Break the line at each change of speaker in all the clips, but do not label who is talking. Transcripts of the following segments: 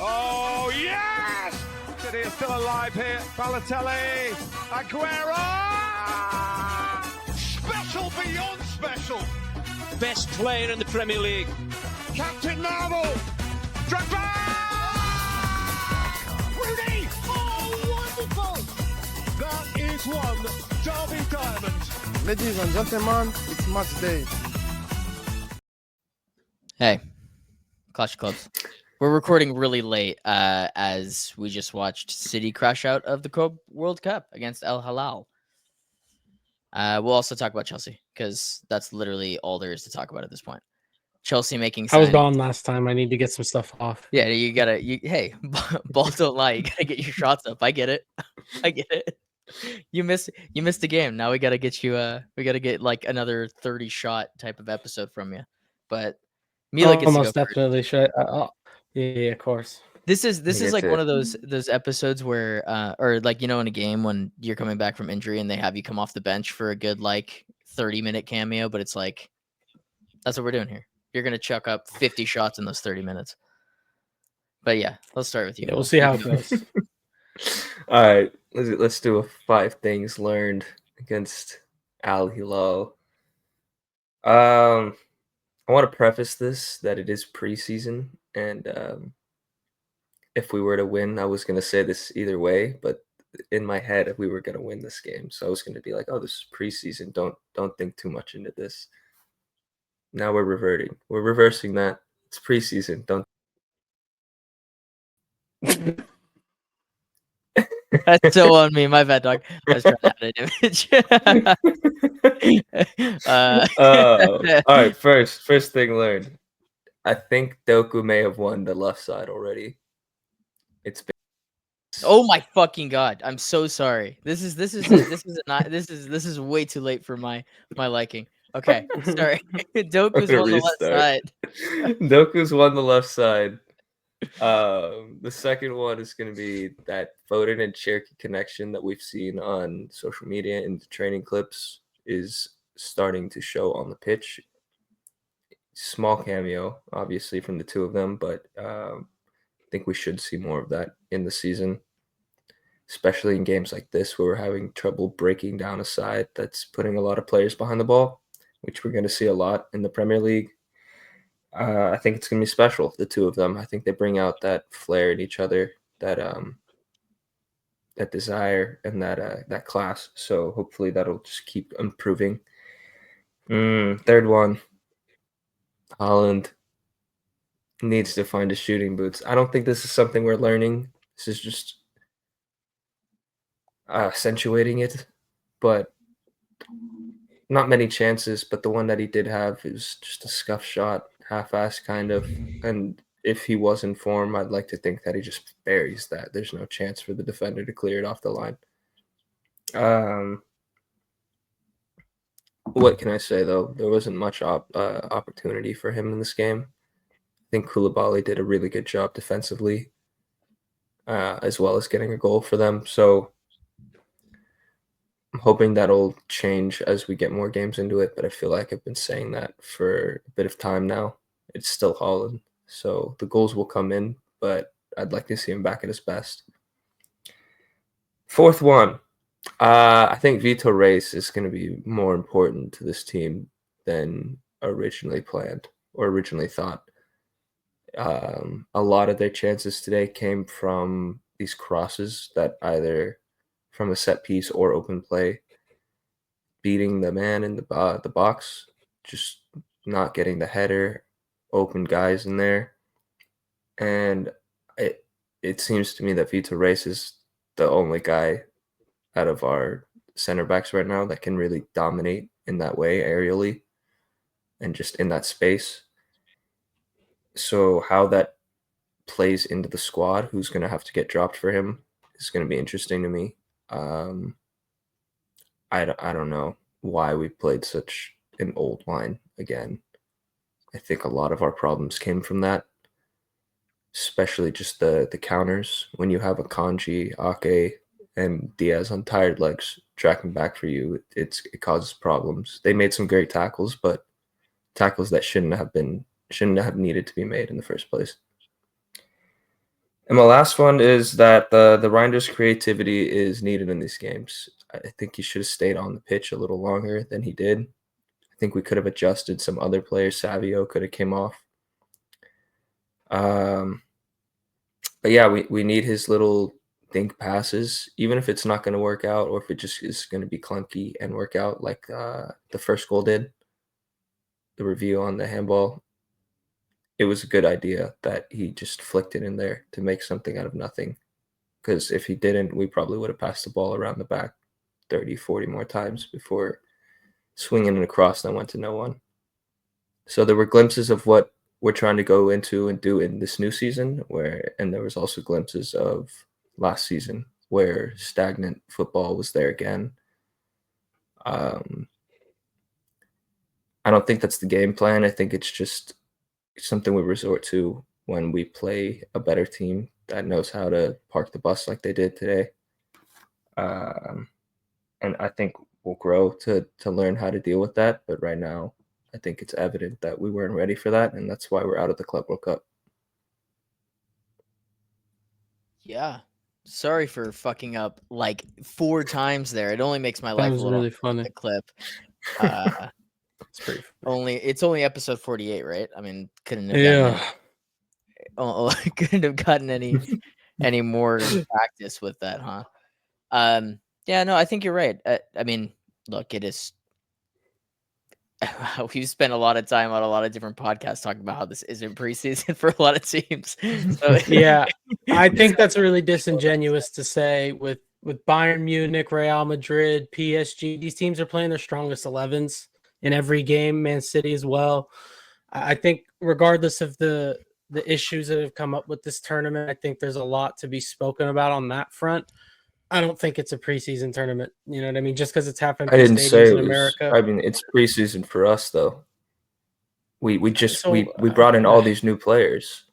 Oh, yes! City is still alive here. Balotelli, Aguero! Special beyond special.
Best player in the Premier League.
Captain Marvel. Drogba! Rudy! Oh, wonderful! That is one Derby diamond.
Ladies and gentlemen, it's match day.
Hey, Clash of Clubs. We're recording really late as we just watched City crash out of the World Cup against El Hilal. We'll also talk about Chelsea because that's literally all there is to talk about at this point. Chelsea making.
I was gone last time. I need to get some stuff off.
Yeah, you gotta. Hey, balls don't lie. You gotta get your shots up. I get it. I get it. You missed the game. Now we gotta get you. We gotta get like another 30 shot type of episode from you. But Mila gets
almost
to go
definitely should. Yeah, of course.
This is like one of those episodes where or like, in a game when you're coming back from injury and they have you come off the bench for a good like 30-minute cameo, but it's like that's what we're doing here. You're gonna chuck up 50 shots in those 30 minutes. But yeah, let's start with you.
Yeah, we'll see how it goes.
All right, let's do a 5 things learned against Al Hilal. I want to preface this that it is preseason, and if we were to win, I was going to say this either way, but in my head, we were going to win this game. So I was going to be like, oh, this is preseason. Don't think too much into this. Now we're reverting. We're reversing that. It's preseason. Don't.
That's so on me. My bad, dog. I was trying to add an image.
All right, first thing learned. I think Doku may have won the left side already. It's been.
Oh my fucking god! I'm so sorry. This is way too late for my liking. Okay, sorry. Doku's on the left side.
Doku's won the left side. The second one is going to be that Foden and Cherky connection that we've seen on social media and the training clips is starting to show on the pitch. Small cameo, obviously, from the two of them, but I think we should see more of that in the season, especially in games like this where we're having trouble breaking down a side that's putting a lot of players behind the ball, which we're going to see a lot in the Premier League. I think it's going to be special, the two of them. I think they bring out that flair in each other, that desire and that class. So hopefully that'll just keep improving. Third one, Haaland needs to find his shooting boots. I don't think this is something we're learning. This is just accentuating it, but not many chances. But the one that he did have is just a scuff shot, half-assed kind of. And if he was in form, I'd like to think that he just buries that. There's no chance for the defender to clear it off the line. What can I say, though? There wasn't much opportunity for him in this game. I think Koulibaly did a really good job defensively, as well as getting a goal for them. So I'm hoping that'll change as we get more games into it, but I feel like I've been saying that for a bit of time now. It's still Haaland, so the goals will come in, but I'd like to see him back at his best. Fourth one, I think Vitor Reis is going to be more important to this team than originally planned or originally thought. A lot of their chances today came from these crosses that either from a set piece or open play, beating the man in the box, just not getting the header, open guys in there. And it seems to me that Vitor Reis is the only guy out of our center backs right now that can really dominate in that way aerially and just in that space. So how that plays into the squad, who's going to have to get dropped for him, is going to be interesting to me. I don't know why we played such an old line again. I think a lot of our problems came from that, especially just the counters. When you have a Kanji, Ake, and Diaz on tired legs tracking back for you, it causes problems. They made some great tackles, but tackles that shouldn't have needed to be made in the first place. And my last one is that the Reinders' creativity is needed in these games. I think he should have stayed on the pitch a little longer than he did. I think we could have adjusted some other players. Savio could have came off. But yeah, we need his little dink passes, even if it's not going to work out or if it just is going to be clunky and work out like the first goal did. The review on the handball. It was a good idea that he just flicked it in there to make something out of nothing. Because if he didn't, we probably would have passed the ball around the back 30, 40 more times before swinging it across and went to no one. So there were glimpses of what we're trying to go into and do in this new season, and there was also glimpses of last season where stagnant football was there again. I don't think that's the game plan. I think it's just something we resort to when we play a better team that knows how to park the bus like they did today. And I think we'll grow to learn how to deal with that. But right now, I think it's evident that we weren't ready for that, and that's why we're out of the Club World Cup.
Yeah. Sorry for fucking up like 4 times there. It only makes my life
was
a little
really funny.
the clip.
It's pretty funny.
It's only episode 48, right? I mean, couldn't have couldn't have gotten any more practice with that, huh? Yeah, no, I think you're right. I mean, look, it is. We've spent a lot of time on a lot of different podcasts talking about how this isn't preseason for a lot of teams. So
Yeah, I think that's really disingenuous to say with Bayern Munich, Real Madrid, PSG. These teams are playing their strongest 11s in every game. Man City as well. I think regardless of the issues that have come up with this tournament, I think there's a lot to be spoken about on that front. I don't think it's a preseason tournament. You know what I mean? Just because it's half empty
I didn't say
stadiums
it
in
was.
America.
I mean, it's preseason for us though. We
So,
brought in all these new players.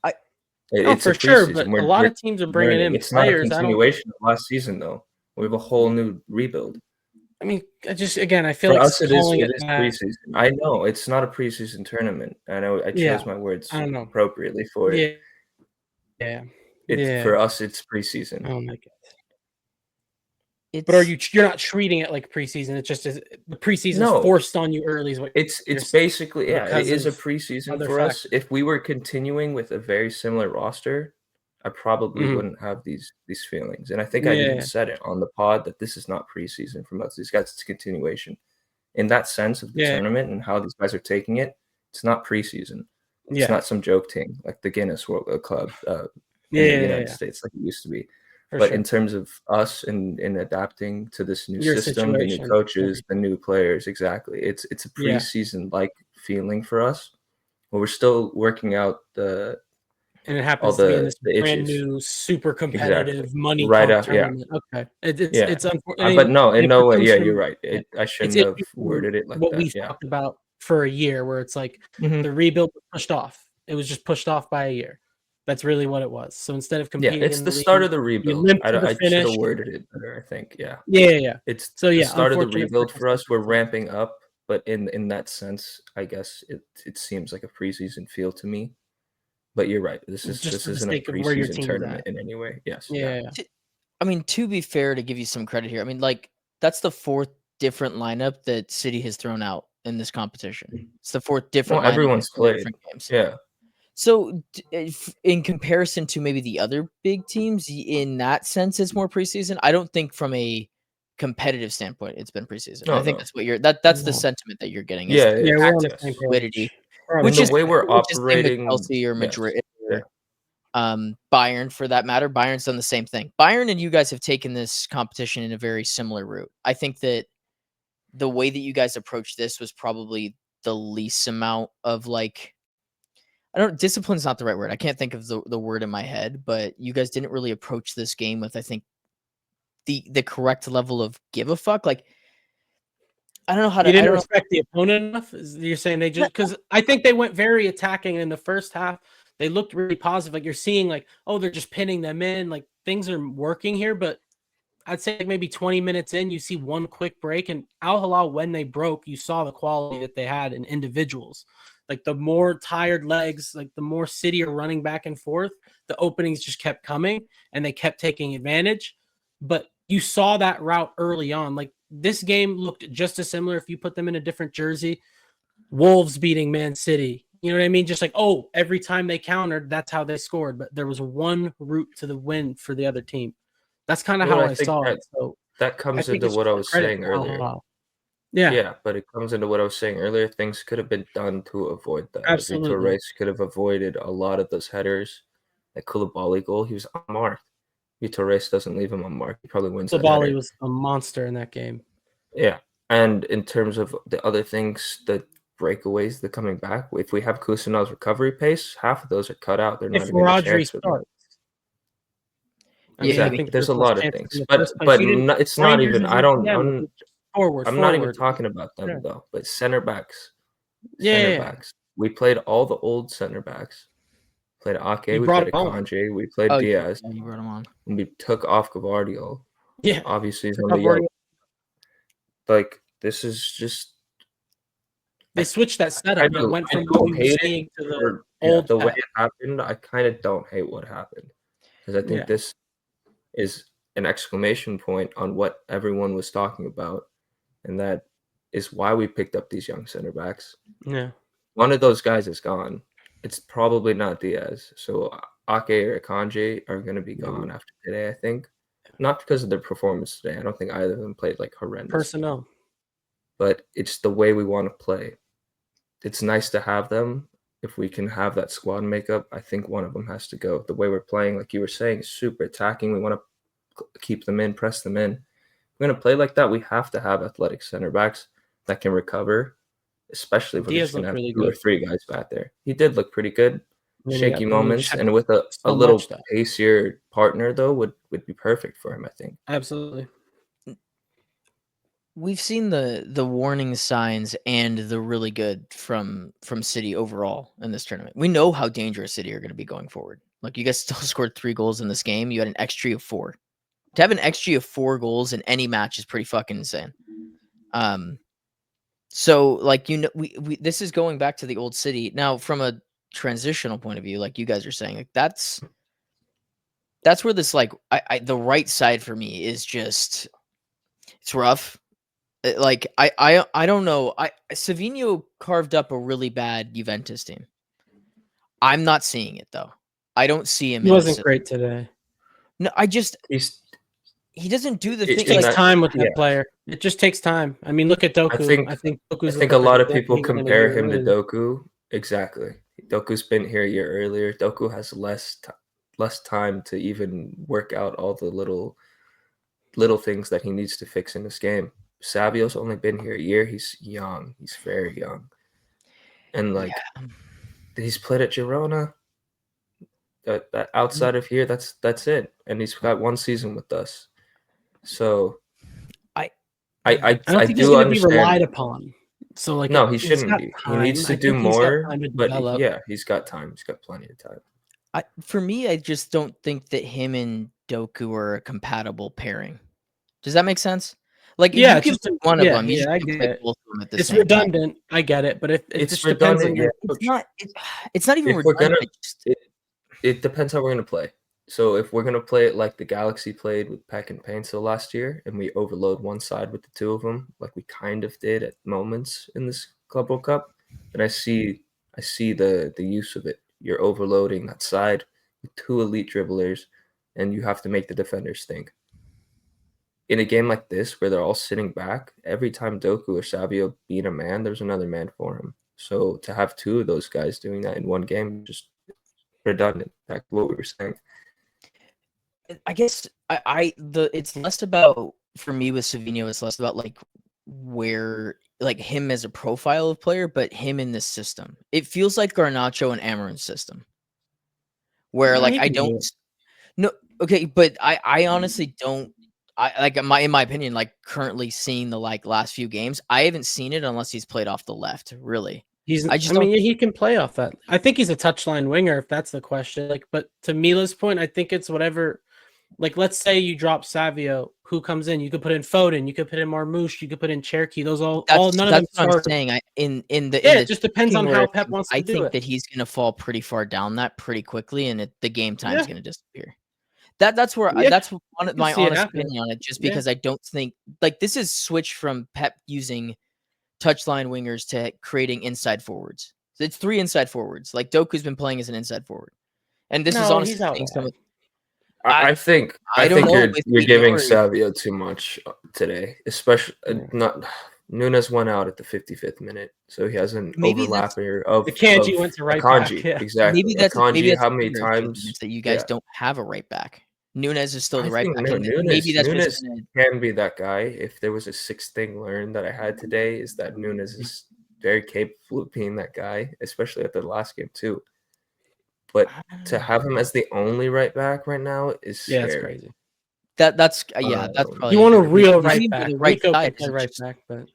It's
for
a
sure,
preseason.
but a lot of teams are bringing in
It's not a
players.
continuation of last season though. We have a whole new rebuild.
I mean, I feel
For
like
us, it is
calling
preseason. I know it's not a preseason tournament. I know I chose my words
I don't know.
appropriately for it.
Yeah.
For us, it's preseason.
Oh my god. But you're not treating it like preseason? It's just the preseason is forced on you early. Is what
it's basically it is a
of
preseason
other
for us.
factors.
If we were continuing with a very similar roster, I probably wouldn't have these feelings. And I think I even said it on the pod that this is not preseason from us. These guys, it's a continuation. In that sense of the tournament and how these guys are taking it, it's not preseason. It's not some joke team like the Guinness World Club in the United States like it used to be. But in terms of us in adapting to this new system, the new coaches, the new players, exactly. It's a preseason like feeling for us. But we're still working out and
it happens to be in this brand new, super competitive money tournament. Okay, it's unfortunate.
But no, in no way. Yeah, you're right. I shouldn't have worded it like
what
that.
we've talked about for a year, where it's like the rebuild was pushed off. It was just pushed off by a year. That's really what it was. So instead of competing,
it's the start of the rebuild. I should have worded it better. I think. Yeah. It's the start of the rebuild for us. We're ramping up, but in that sense, I guess it seems like a preseason feel to me. But you're right. This isn't a preseason tournament in any way. Yes.
Yeah.
I mean, to be fair, to give you some credit here, I mean, like that's the 4th different lineup that City has thrown out in this competition. It's the 4th different lineup.
Everyone's played
different games.
Yeah.
So, in comparison to maybe the other big teams, in that sense, it's more preseason. I don't think from a competitive standpoint, it's been preseason. I think that's what that's the sentiment that you're getting.
Yeah,
we're on the same
fluidity,
which is the way we're operating.
C.O.C. or Madrid, or, Bayern for that matter. Bayern's done the same thing. Bayern and you guys have taken this competition in a very similar route. I think that the way that you guys approached this was probably the least amount of like. Discipline's not the right word. I can't think of the word in my head, but you guys didn't really approach this game with, I think, the correct level of give a fuck. Like, I don't know how to.
You didn't respect the opponent enough. You're saying they just because I think they went very attacking in the first half. They looked really positive. Like you're seeing, like, oh, they're just pinning them in. Like things are working here. But I'd say like maybe 20 minutes in, you see one quick break, and Al Hilal, when they broke, you saw the quality that they had in individuals. Like the more tired legs, like the more City are running back and forth, the openings just kept coming and they kept taking advantage. But you saw that route early on. Like this game looked just as similar if you put them in a different jersey. Wolves beating Man City. You know what I mean? Just like, oh, every time they countered, that's how they scored. But there was one route to the win for the other team. That's kind of
Well,
how
I
I
think
saw
that
it. So
that
I
comes
think
into
it's
what
just
I
a
was
credit
saying
to
earlier.
Yeah,
Yeah, but it comes into what I was saying earlier. Things could have been done to avoid that. Like Vitor
absolutely.
Reis could have avoided a lot of those headers. That Koulibaly goal, he was unmarked. Vitor Reis doesn't leave him unmarked. He probably wins that
Koulibaly
header.
was a monster in that game.
Yeah. And in terms of the other things, the breakaways, the coming back, if we have Cousineau's recovery pace, half of those are cut out. They're not
If
even a
Rodri
chance for them.
starts, I mean, I
Exactly.
think
There's a
less
lot of
chances
things,
in the
but
first place.
it's not
Rangers
even.
is
I don't.
yeah, forward.
I'm not even talking about them
Yeah.
though. But center backs,
Yeah.
We played all the old center backs. Played Ake,
You
we
brought
played
him on.
Akanji, we played
Oh,
Diaz,
yeah, you brought him on.
and we took off Gavardio.
Yeah.
Obviously, he's
Took
on the
off
yellow.
Guardiola.
Like this is just.
They switched that setup. It went from what we were seeing to the old
the way
Pep.
it happened. I kind of don't hate what happened because I think this is an exclamation point on what everyone was talking about, and that is why we picked up these young center backs.
Yeah.
One of those guys is gone. It's probably not Diaz. So Ake or Akanji are going to be gone after today, I think. Not because of their performance today. I don't think either of them played like horrendous.
Personnel.
But it's the way we want to play. It's nice to have them. If we can have that squad makeup, I think one of them has to go. The way we're playing, like you were saying, is super attacking. We want to keep them in, press them in. If we're going to play like that, we have to have athletic center backs that can recover, especially if we're just going to have
really
2 or 3 guys back there. He did look pretty good. Shaky moments, and with a little pacier partner, though, would be perfect for him, I think.
Absolutely.
We've seen the warning signs and the really good from City overall in this tournament. We know how dangerous City are going to be going forward. Like you guys still scored 3 goals in this game. You had an XG of 4. To have an XG of 4 goals in any match is pretty fucking insane. So like we this is going back to the old City now from a transitional point of view, like you guys are saying, like that's where this like I the right side for me is just it's rough. Like I don't know. Savinho carved up a really bad Juventus team. I'm not seeing it though. I don't see him.
He wasn't great today.
No, he doesn't do the thing.
It takes time with that player. It just takes time. I mean, look at Doku.
I think a lot of people compare him to Doku. Exactly. Doku's been here a year earlier. Doku has less time to even work out all the little things that he needs to fix in this game. Savio's only been here a year. He's young. He's very young. And like he's played at Girona. That outside of here, that's it. And he's got 1 season with us. So I
don't think he's going to be relied upon. So like
no, he shouldn't be. He needs to do more. But yeah, he's got time. He's got plenty of time.
For me, I just don't think that him and Doku are a compatible pairing. Does that make sense? Like, if you give one of them, you
I
just
get it.
both of them at the
It's
same
redundant.
time.
I get it, but it just
redundant,
depends on your coach.
It's not even redundant.
It depends how we're going to play. So if we're going to play it like the Galaxy played with Peck and Painsil last year, and we overload one side with the 2 of them, like we kind of did at moments in this Club World Cup, then I see the use of it. You're overloading that side with 2 elite dribblers, and you have to make the defenders think. In a game like this, where they're all sitting back, every time Doku or Savio beat a man, there's another man for him. So to have 2 of those guys doing that in one game, just redundant. Back to what we were saying.
I guess it's less about, for me with Savinho, it's less about like where like him as a profile of player, but him in this system. It feels like Garnacho and Amarin's system, where like I don't. No, okay, but I honestly don't. In my opinion, like currently seeing the like last few games, I haven't seen it unless he's played off the left. Really,
he can play off that. I think he's a touchline winger if that's the question. Like, but to Mila's point, I think it's whatever Like, let's say you drop Savio, who comes in? You could put in Foden, you could put in Marmoush, you could put in Cherokee. Those all none of them
That's what I'm
start.
saying.
It just depends on how Pep wants to
I
do
think
it.
that he's going to fall pretty far down that pretty quickly, and the game time's
Yeah.
going to disappear. That's where
Yeah,
that's
can
my
see it
honest
happening.
opinion on it. Just
Yeah.
because I don't think like this is switched from Pep using touchline wingers to creating inside forwards. So it's 3 inside forwards. Like Doku's been playing as an inside forward, and this is
No,
honestly
he's out
seeing some.
wide.
I think
I don't know
you're
with
giving
Igor-
Savio too much today, especially not Nunes went out at the 55th minute, so he has an
Maybe that's-
overlapper of
Akanji went to right back,
Akanji.
yeah.
Exactly.
maybe that's
Akanji, how many
a bigger issue
times?
is that you guys
Yeah.
don't have a right back. Nunes is still the
I
right
think
back.
no,
and
Nunes,
maybe that's
Nunes
just gonna,
can be that guy. If there was a 6th thing learned that I had today, is that Nunes is very capable of being that guy, especially at the last game too. But to have him as the only right back right now is scary.
Yeah, it's crazy.
that's probably
You want a
good.
real
He's
right
aiming for
back.
the right
Rico
side,
can play
it's
right
just-
back, but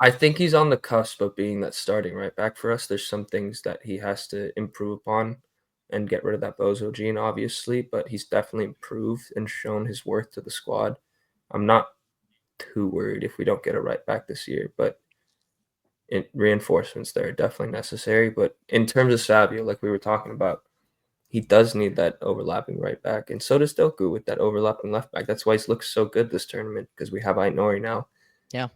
I think he's on the cusp of being that starting right back for us. There's some things that he has to improve upon and get rid of that bozo gene, obviously, but he's definitely improved and shown his worth to the squad. I'm not too worried if we don't get a right back this year, but reinforcements there are definitely necessary. But in terms of Savio, like we were talking about, he does need that overlapping right back, and so does Doku with that overlapping left back. That's why he looks so good this tournament, because we have Aït-Nouri now.
Yeah.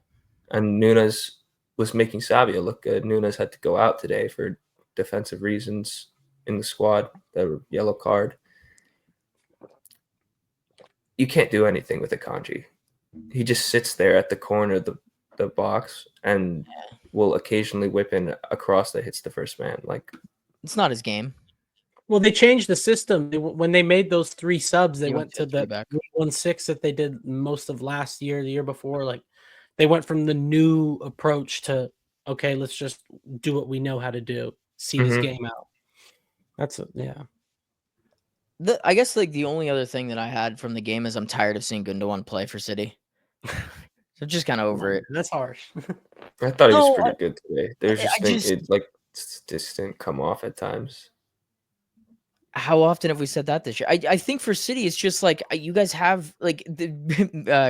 And Nunes was making Savio look good. Nunes had to go out today for defensive reasons in the squad, the yellow card. You can't do anything with Akanji. He just sits there at the corner of the box and will occasionally whip in a cross that hits the first man. Like,
it's not his game.
well, they changed the system when they made those 3 subs. They
He
went to
three
the
back.
1-6 that they did most of last year, the year before. Like, they went from the new approach to, okay, let's just do what we know how to do, see this game out. That's yeah.
I guess like the only other thing that I had from the game is I'm tired of seeing Gundogan play for City. So just kind of over it.
That's harsh.
I thought he was
No,
pretty good today. There's
I
just things
just-
it like just didn't come off at times.
How often have we said that this year? I think for City, it's just like you guys have like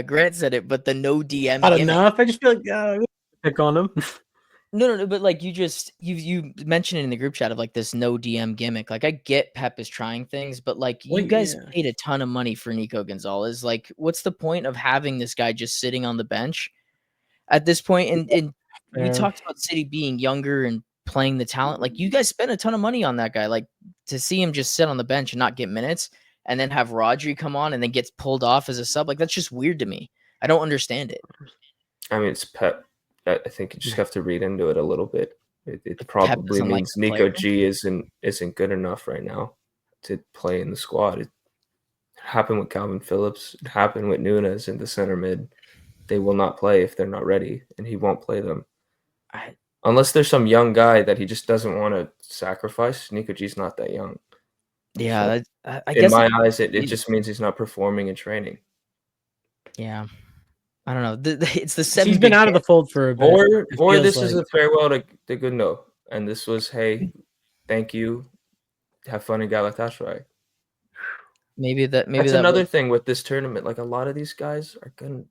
Grant said it, but the no DM.
Not
gimmick.
enough. I just feel like pick on him.
No, but like you mentioned it in the group chat of like this no DM gimmick. Like I get Pep is trying things, but like you
Well,
guys
yeah.
paid a ton of money for Nico Gonzalez. Like, what's the point of having this guy just sitting on the bench at this point? And we
Fair.
talked about City being younger and playing the talent. Like you guys spent a ton of money on that guy. Like to see him just sit on the bench and not get minutes, and then have Rodri come on and then gets pulled off as a sub. Like that's just weird to me. I don't understand it.
I mean, it's Pep. I think you just have to read into it a little bit. It probably
doesn't like
means
the
Nico
player.
G isn't good enough right now to play in the squad. It happened with Calvin Phillips. It happened with Nunes in the center mid. They will not play if they're not ready, and he won't play them. Unless there's some young guy that he just doesn't want to sacrifice. Nico G's not that young.
Yeah, I
In
guess
my eyes, it just means he's not performing in training.
yeah. I don't know. It's the 7.
He's been out of the fold for a bit.
Or
It
this
feels
is a farewell to Gundo, and this was, hey, thank you, have fun in Galatasaray.
Maybe
That's
that
another
was-
thing with this tournament. Like a lot of these guys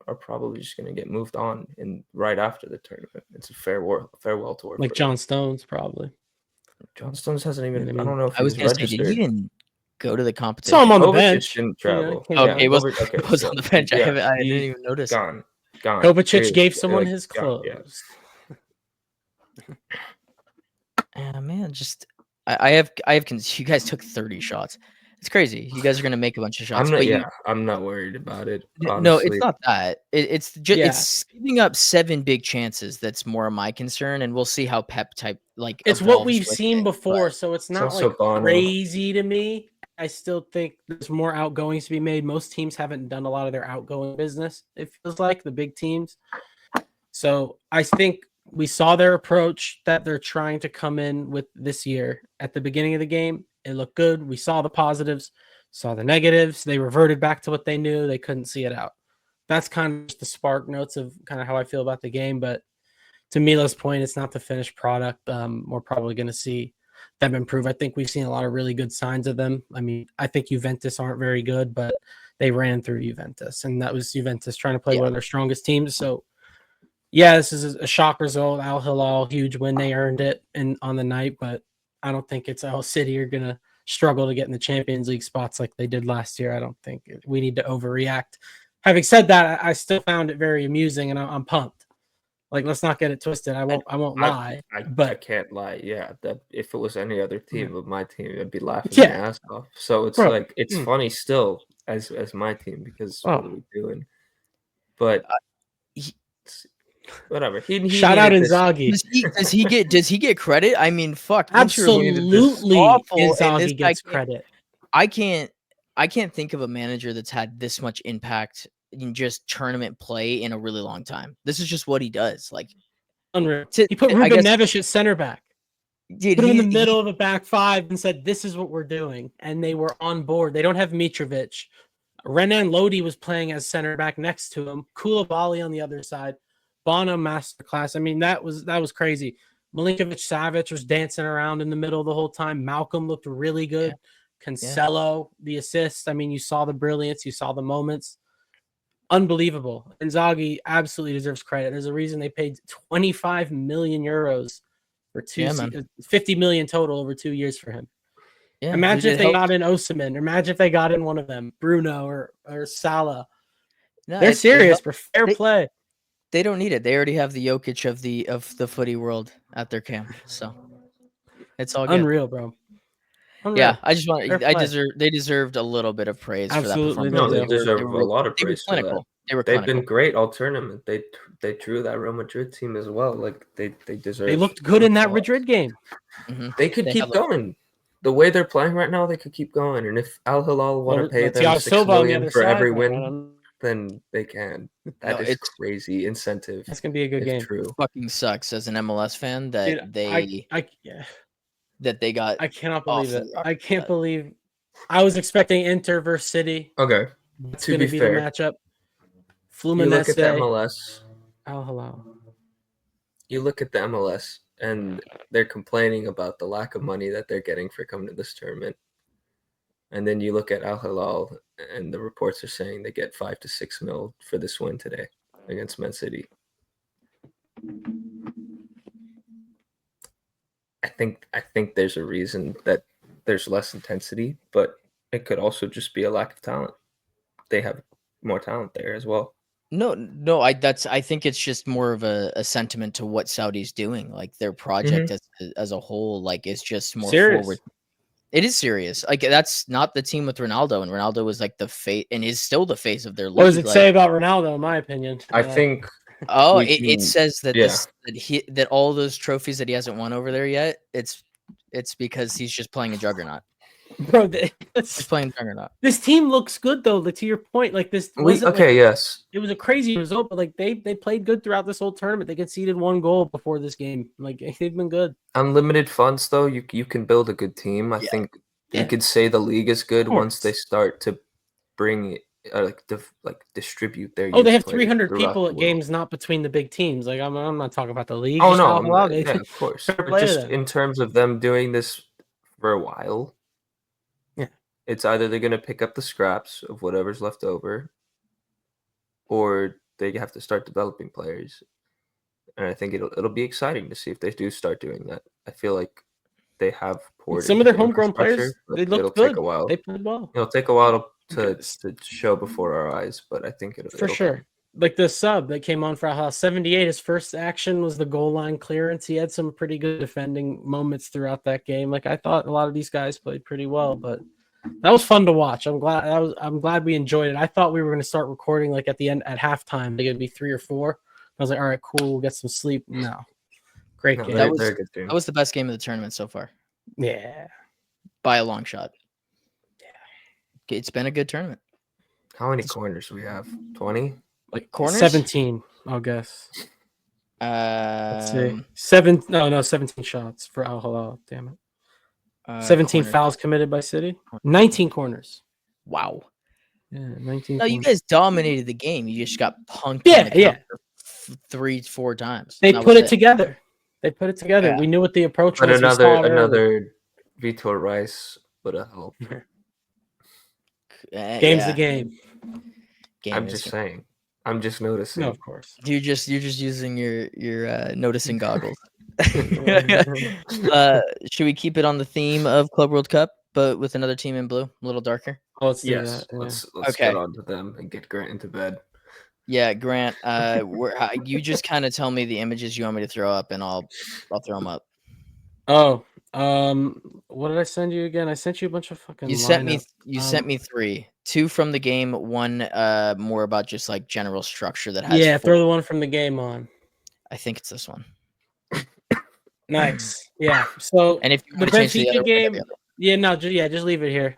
are probably just gonna get moved on right after the tournament. It's a farewell tour.
like
for
John Stones, probably.
John Stones hasn't even.
You know what I
I don't know if
I was
he's
gonna say, did
registered.
he even go to the competition?
Saw him on the
Kovacic
bench.
didn't
You know,
travel.
came
Okay,
down.
it was,
Okay,
it was
so,
on the bench.
yeah,
I didn't
he-
even notice.
Gone.
Kovacic gave
Like,
someone his
gone,
clothes.
yeah.
Yeah, man, just I have you guys took 30 shots. It's crazy. You guys are gonna make a bunch of shots.
I'm not worried about it.
No,
Honestly.
it's not that. It's just
Yeah.
it's giving up 7 big chances. That's more of my concern, and we'll see how Pep type like.
It's what
evolves
we've
with
seen
it,
before,
but
so it's not
also
like
Bono.
crazy to me. I still think there's more outgoings to be made. Most teams haven't done a lot of their outgoing business, it feels like, the big teams. So I think we saw their approach that they're trying to come in with this year. At the beginning of the game, it looked good. We saw the positives, saw the negatives. They reverted back to what they knew. They couldn't see it out. That's kind of just the spark notes of kind of how I feel about the game. But to Mila's point, it's not the finished product. We're probably going to see them improve. I think we've seen a lot of really good signs of them. I mean, I think Juventus aren't very good, but they ran through Juventus, and that was Juventus trying to play one of their strongest teams. So, yeah, this is a shock result. Al Hilal, huge win. They earned it on the night, but I don't think it's Al City are going to struggle to get in the Champions League spots like they did last year. I don't think we need to overreact. Having said that, I still found it very amusing, and I'm pumped. Like, let's not get it twisted. I won't lie.
I can't lie. Yeah, that if it was any other team of my team, I'd be laughing my ass off. So it's it's funny still as my team because what are we doing? But whatever. He
shout out Inzaghi.
Does he get credit? I mean, fuck.
Absolutely, Inzaghi gets credit.
I can't think of a manager that's had this much impact in just tournament play in a really long time. This is just what he does. Like,
unreal. He put Ruben Neves at center back. Put him in the middle of a back five and said, "This is what we're doing," and they were on board. They don't have Mitrovic. Renan Lodi was playing as center back next to him. Koulibaly on the other side. Bono masterclass. I mean, that was crazy. Milinkovic-Savic was dancing around in the middle the whole time. Malcolm looked really good. Cancelo, the assist. I mean, you saw the brilliance. You saw the moments. Unbelievable. Inzaghi absolutely deserves credit. There's a reason they paid 25 million euros for 50 million total over 2 years for him. Yeah, imagine if they got in Osimhen. Imagine if they got in one of them, Bruno or Salah. No, they're serious for fair play.
They don't need it. They already have the Jokic of the footy world at their camp. So it's all good.
Unreal, bro. Unreal.
Yeah, they deserved a little bit of praise for that performance.
No, they deserve a lot of praise for that. They've been great all tournament. They drew that Real Madrid team as well. Like they deserve.
They looked good in that Madrid game.
Mm-hmm. They could keep going. The way they're playing right now, they could keep going. And if Al Hilal want to pay them $6 million for every win, then they can. That is crazy incentive.
That's gonna be a good game.
True.
It fucking sucks as an MLS fan that that they got.
I cannot believe it. I can't believe. I was expecting Inter versus City.
Okay.
It's to be fair, the matchup.
You look at the MLS.
Al Hilal.
You look at the MLS, and they're complaining about the lack of money that they're getting for coming to this tournament. And then you look at Al Hilal, and the reports are saying they get 5 to 6 mil for this win today against Man City. I think there's a reason that there's less intensity, but it could also just be a lack of talent. They have more talent there as well.
No, I think it's just more of a sentiment to what Saudi's doing. Like their project as a whole, like it's just more forward. It is serious. Like that's not the team with Ronaldo, and Ronaldo was like the face and is still the face of their league.
What does it say about Ronaldo? In my opinion,
I think.
Oh, it says that that all those trophies that he hasn't won over there yet. It's because he's just playing a juggernaut.
Bro,
he's playing juggernaut.
This team looks good though. To your point, like this.
Yes.
It was a crazy result, but like they played good throughout this whole tournament. They conceded 1 goal before this game. Like they've been good.
Unlimited funds though, you can build a good team. I think you could say the league is good once they start to bring distribute their.
Oh, they have 300 people at games, not between the big teams. Like I'm not talking about the league.
Oh no, of course. But just in terms of them doing this for a while. It's either they're going to pick up the scraps of whatever's left over, or they have to start developing players. And I think it'll be exciting to see if they do start doing that. I feel like they have poured
some of their homegrown players. They look good.
Take a while.
They played well.
It'll take a while to show before our eyes, but I think it'll
sure. Come. Like the sub that came on for Al 78, his first action was the goal line clearance. He had some pretty good defending moments throughout that game. Like I thought a lot of these guys played pretty well, but that was fun to watch. I'm glad we enjoyed it. I thought we were going to start recording like at the end at halftime. They're going to be 3 or 4. I was like, all right, cool. We'll get some sleep. No, great game.
That was the best game of the tournament so far.
Yeah,
by a long shot. Yeah, it's been a good tournament.
How many corners do we have? 20?
Like corners?
17, I'll guess. Let's see. 17 shots for Al Hilal. Damn it. 17 fouls committed by City. 19 corners.
Wow.
Yeah, 19.
No, you guys dominated the game. You just got punked.
Yeah.
3-4 times.
They put it together. Yeah. We knew what the approach was.
But another Vitor Rice would have helped.
Game's the game.
I'm just saying. I'm just noticing.
No, of course.
You're just using your noticing goggles. Should we keep it on the theme of Club World Cup, but with another team in blue, a little darker?
Let's do
Yes,
that. Yeah.
let's
Okay.
get on to them and get Grant into bed.
Yeah, Grant. You just kind of tell me the images you want me to throw up, and I'll throw them up.
Oh, what did I send you again? I sent you a bunch of fucking.
You sent me 3. 2 from the game. 1 more about just like general structure that has.
Yeah,
4.
throw the one from the game on.
I think it's this one.
Nice. Yeah. So
And if you
the
want to change to the
Benfica
other
game,
one,
yeah, no, just leave it here.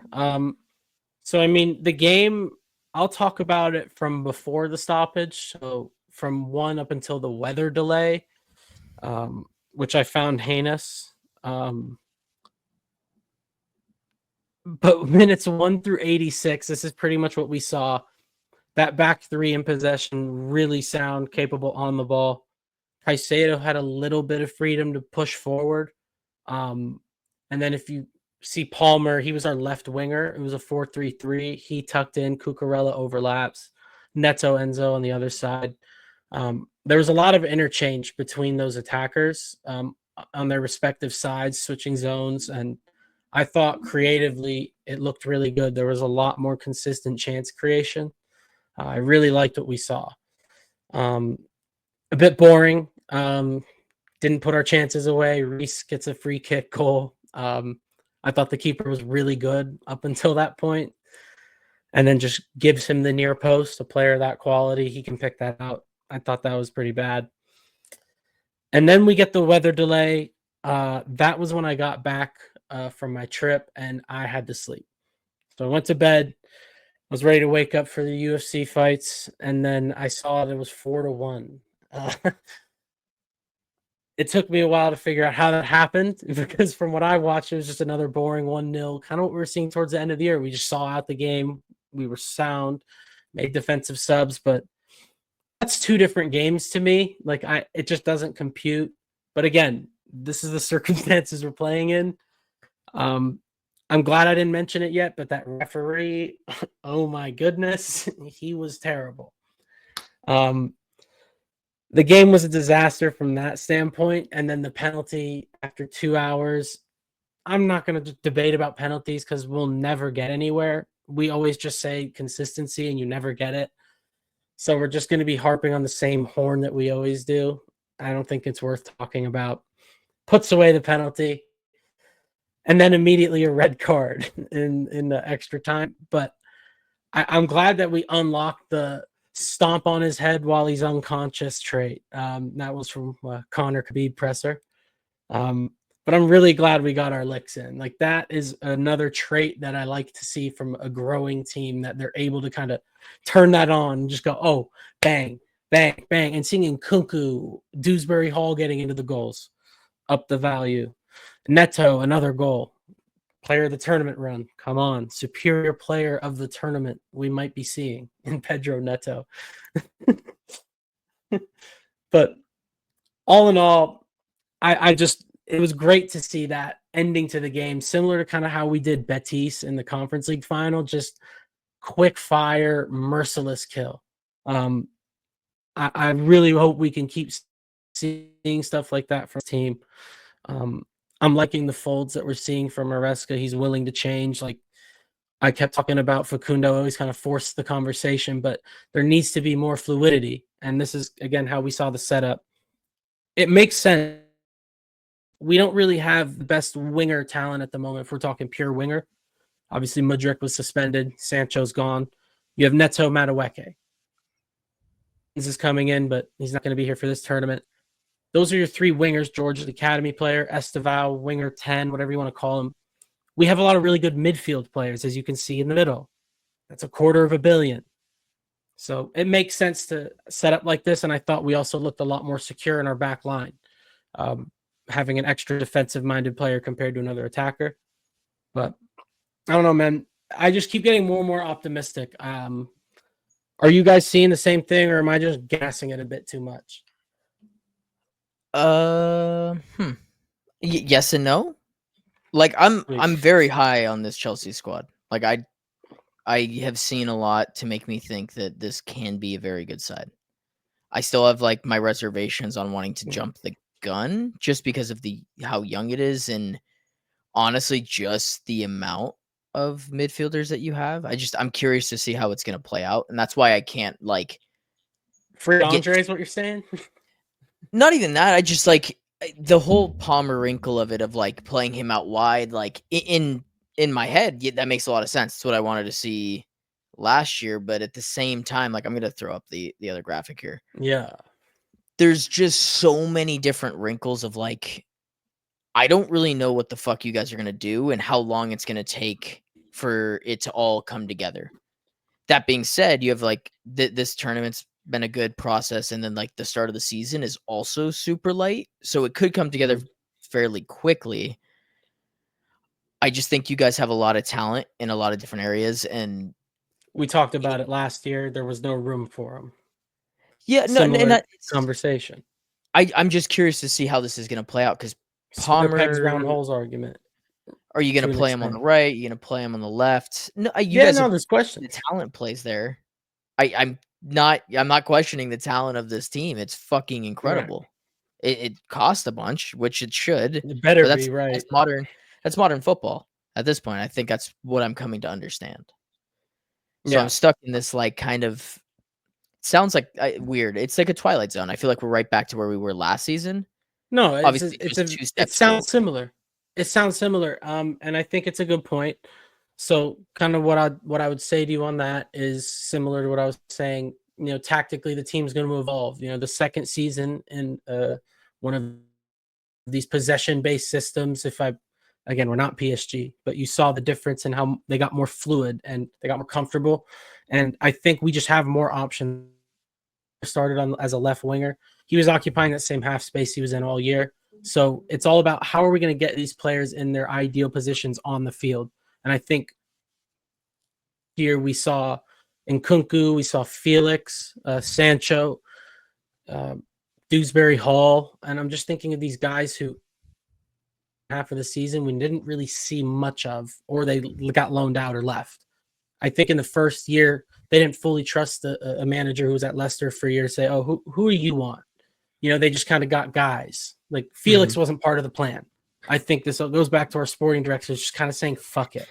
So I mean, the game, I'll talk about it from before the stoppage. So from 1 up until the weather delay, which I found heinous. But minutes 1 through 86, this is pretty much what we saw. That back 3 in possession, really sound, capable on the ball. Caicedo had a little bit of freedom to push forward. And then if you see Palmer, he was our left winger. It was a 4-3-3. He tucked in. Cucurella overlaps. Neto, Enzo on the other side. There was a lot of interchange between those attackers on their respective sides, switching zones. And I thought creatively it looked really good. There was a lot more consistent chance creation. I really liked what we saw. A bit boring. Didn't put our chances away. Reese gets a free kick goal. I thought the keeper was really good up until that point, and then just gives him the near post. A player of that quality, he can pick that out. I thought that was pretty bad. And then we get the weather delay. That was when I got back from my trip, and I had to sleep. So I went to bed. I was ready to wake up for the UFC fights, and then I saw it was 4-1. It took me a while to figure out how that happened because from what I watched, it was just another boring 1-0, kind of what we were seeing towards the end of the year. We just saw out the game. We were sound, made defensive subs, but that's 2 different games to me. Like it just doesn't compute. But again, this is the circumstances we're playing in. I'm glad I didn't mention it yet, but that referee, oh my goodness, he was terrible. The game was a disaster from that standpoint. And then the penalty after 2 hours, I'm not going to debate about penalties because we'll never get anywhere. We always just say consistency and you never get it. So we're just going to be harping on the same horn that we always do. I don't think it's worth talking about. Puts away the penalty. And then immediately a red card in the extra time. But I'm glad that we unlocked the stomp on his head while he's unconscious trait. That was from Connor Khabib presser. But I'm really glad we got our licks in. Like that is another trait that I like to see from a growing team, that they're able to kind of turn that on and just go, oh, bang, bang, bang. And seeing Kunku, Dewsbury Hall getting into the goals, up the value. Neto, another goal. Player of the tournament run. Come on. Superior player of the tournament we might be seeing in Pedro Neto. But all in all, it was great to see that ending to the game, similar to kind of how we did Betis in the Conference League final, just quick fire, merciless kill. I really hope we can keep seeing stuff like that from the team. I'm liking the folds that we're seeing from Maresca. He's willing to change. Like I kept talking about Facundo, always kind of forced the conversation, but there needs to be more fluidity. And this is, again, how we saw the setup. It makes sense. We don't really have the best winger talent at the moment if we're talking pure winger. Obviously, Mudryk was suspended. Sancho's gone. You have Neto Madueke. This is coming in, but he's not going to be here for this tournament. Those are your 3 wingers. George, the academy player, Esteval, winger 10, whatever you want to call him. We have a lot of really good midfield players, as you can see in the middle. That's $250 million. So it makes sense to set up like this, and I thought we also looked a lot more secure in our back line, having an extra defensive-minded player compared to another attacker. But I don't know, man. I just keep getting more and more optimistic. Are you guys seeing the same thing, or am I just gassing it a bit too much?
Yes and no. Like I'm very high on this Chelsea squad. Like I have seen a lot to make me think that this can be a very good side. I still have like my reservations on wanting to jump the gun just because of how young it is, and honestly just the amount of midfielders that you have. I'm curious to see how it's going to play out, and that's why I can't like
Free Andre is what you're saying?
not even that. I just like the whole Palmer wrinkle of it, of like playing him out wide, like in my head, that makes a lot of sense. It's what I wanted to see last year, but at the same time, like I'm going to throw up the other graphic here.
Yeah.
There's just so many different wrinkles of like, I don't really know what the fuck you guys are going to do and how long it's going to take for it to all come together. That being said, you have like this tournament's been a good process, and then like the start of the season is also super light, so it could come together fairly quickly. I just think you guys have a lot of talent in a lot of different areas, and
we talked about it last year. There was no room for them.
Yeah,
Similar conversation.
I'm just curious to see how this is going to play out, because
Palmer pegs round holes argument.
Are you going to play him on the right? Are you going to play him on the left? No,
there's questions.
The talent plays there. I'm not questioning the talent of this team. It's fucking incredible. Yeah. It cost a bunch, which it should.
It better be right.
That's modern football at this point. I think that's what I'm coming to understand. So I'm stuck in this like kind of sounds like weird. It's like a Twilight Zone. I feel like we're right back to where we were last season.
No, it sounds similar. It sounds similar. And I think it's a good point. So kind of what I would say to you on that is similar to what I was saying. You know, tactically the team's going to evolve. You know, the second season in one of these possession-based systems. Again, we're not PSG, but you saw the difference in how they got more fluid and they got more comfortable. And I think we just have more options. Started on as a left winger. He was occupying that same half space he was in all year. So it's all about how are we going to get these players in their ideal positions on the field. And I think here we saw Nkunku, we saw Felix, Sancho, Dewsbury Hall. And I'm just thinking of these guys who half of the season we didn't really see much of, or they got loaned out or left. I think in the first year, they didn't fully trust a manager who was at Leicester for a year to say, oh, who do you want? You know, they just kind of got guys. Like Felix wasn't part of the plan. I think this goes back to our sporting directors just kind of saying, fuck it.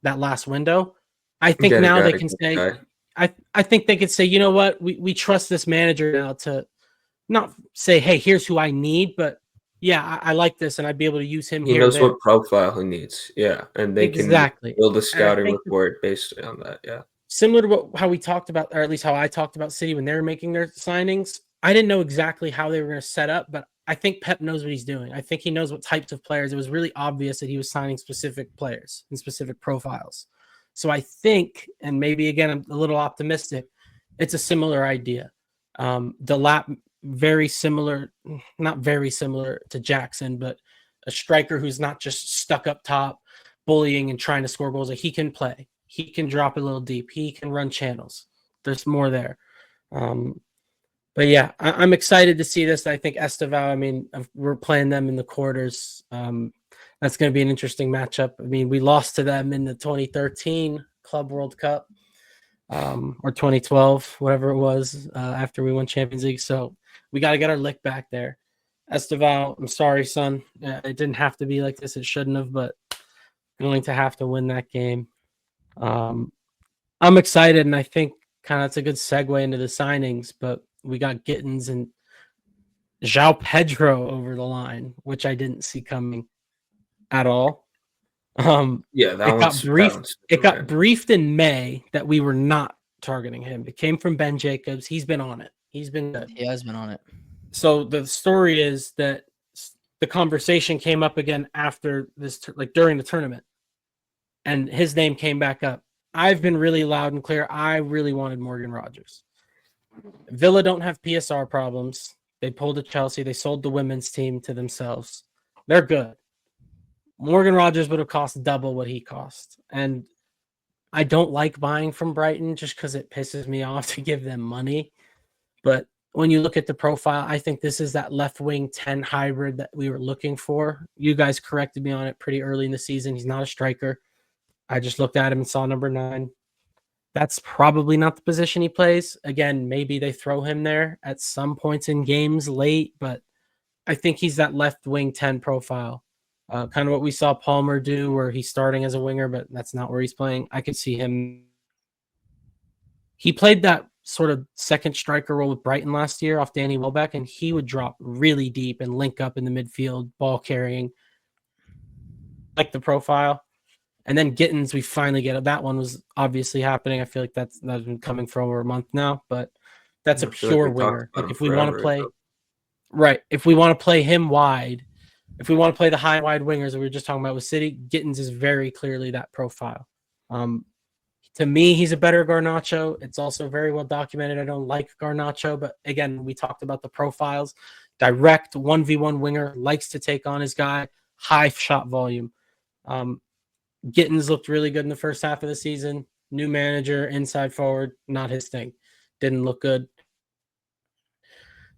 That last window. I think now they can say, I think they could say, you know what? We trust this manager now to not say, hey, here's who I need, but yeah, I like this, and I'd be able to use him.
He knows what profile he needs. Yeah, and they can build a scouting report based on that. Yeah,
similar to how we talked about, or at least how I talked about City when they were making their signings. I didn't know exactly how they were going to set up, but I think Pep knows what he's doing. I think he knows what types of players. It was really obvious that he was signing specific players and specific profiles. So I think, and maybe again, I'm a little optimistic, it's a similar idea. Delap, very similar, not very similar to Jackson, but a striker who's not just stuck up top, bullying and trying to score goals. Like he can play. He can drop a little deep. He can run channels. There's more there. But yeah, I'm excited to see this. I think Esteval, I mean, we're playing them in the quarters. That's going to be an interesting matchup. I mean, we lost to them in the 2013 Club World Cup or 2012, whatever it was, after we won Champions League. So we got to get our lick back there. Esteval, I'm sorry, son. It didn't have to be like this. It shouldn't have, but going to have to win that game. I'm excited, and I think kind of it's a good segue into the signings, but we got Gittens and João Pedro over the line, which I didn't see coming at all. It got briefed in May that we were not targeting him. It came from Ben Jacobs. He's been on it. He's been good.
He has been on it.
So the story is that the conversation came up again after this, like during the tournament, and his name came back up. I've been really loud and clear. I really wanted Morgan Rogers. Villa don't have PSR problems. They pulled a Chelsea. They sold the women's team to themselves. They're good. Morgan Rogers would have cost double what he cost. And I don't like buying from Brighton just because it pisses me off to give them money. But when you look at the profile, I think this is that left wing 10 hybrid that we were looking for. You guys corrected me on it pretty early in the season. He's not a striker. I just looked at him and saw number 9. that's probably not the position he plays. Again, maybe they throw him there at some points in games late, but I think he's that left wing 10 profile. Kind of what we saw Palmer do, where he's starting as a winger, but that's not where he's playing. I could see him. He played that sort of second striker role with Brighton last year off Danny Welbeck, and he would drop really deep and link up in the midfield, ball carrying, like the profile. And then Gittens, we finally get it. That one was obviously happening. I feel like that's been coming for over a month now, but that's a
I feel like
pure
we talked
winger.
about
Like
him
if we want to
forever
play,
ago.
right? If we want to play him wide, if we want to play the high wide wingers that we were just talking about with City, Gittens is very clearly that profile. To me, he's a better Garnacho. It's also very well documented. I don't like Garnacho, but again, we talked about the profiles. Direct 1v1 winger, likes to take on his guy, high shot volume. Gittens looked really good in the first half of the season. New manager, inside forward, not his thing. Didn't look good.